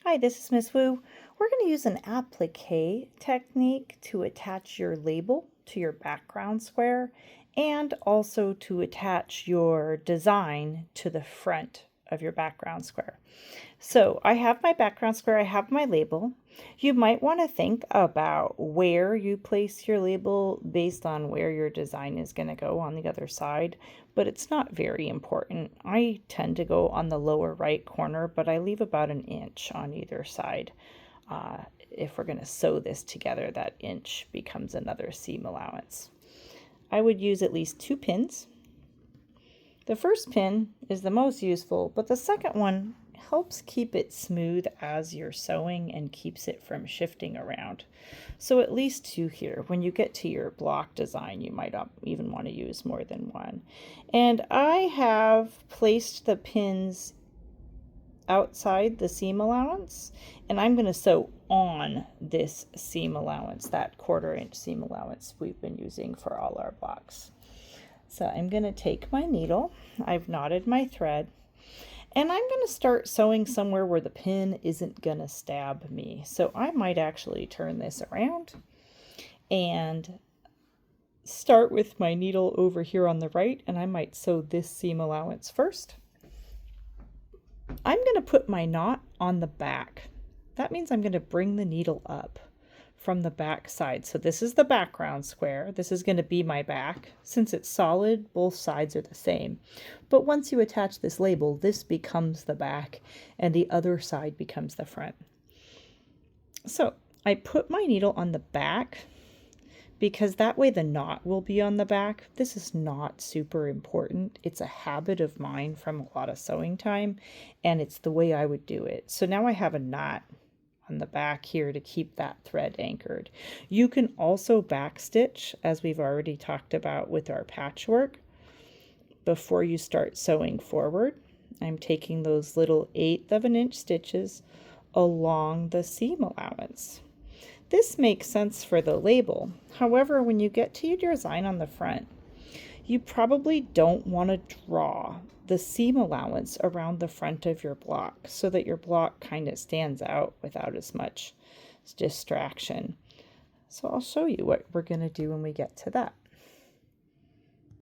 Hi, this is Miss Wu. We're going to use an applique technique to attach your label to your background square and also to attach your design to the front of your background square. So I have my background square, I have my label. You might want to think about where you place your label based on where your design is going to go on the other side, but it's not very important. I tend to go on the lower right corner, but I leave about an inch on either side. If we're going to sew this together, that inch becomes another seam allowance. I would use at least 2 pins. The first pin is the most useful, but the second one helps keep it smooth as you're sewing and keeps it from shifting around. So at least 2 here. When you get to your block design, you might even want to use more than one. And I have placed the pins outside the seam allowance, and I'm going to sew on this seam allowance, that 1/4 inch seam allowance we've been using for all our blocks. So I'm going to take my needle, I've knotted my thread, and I'm going to start sewing somewhere where the pin isn't going to stab me. So I might actually turn this around and start with my needle over here on the right, and I might sew this seam allowance first. I'm going to put my knot on the back. That means I'm going to bring the needle up from the back side. So this is the background square. This is going to be my back. Since it's solid, both sides are the same. But once you attach this label, this becomes the back and the other side becomes the front. So I put my needle on the back because that way the knot will be on the back. This is not super important. It's a habit of mine from a lot of sewing time, and it's the way I would do it. So now I have a knot on the back here to keep that thread anchored. You can also backstitch, as we've already talked about with our patchwork, before you start sewing forward. I'm taking those little 1/8 of an inch stitches along the seam allowance. This makes sense for the label. However, when you get to your design on the front, you probably don't want to draw the seam allowance around the front of your block so that your block kind of stands out without as much distraction. So I'll show you what we're going to do when we get to that.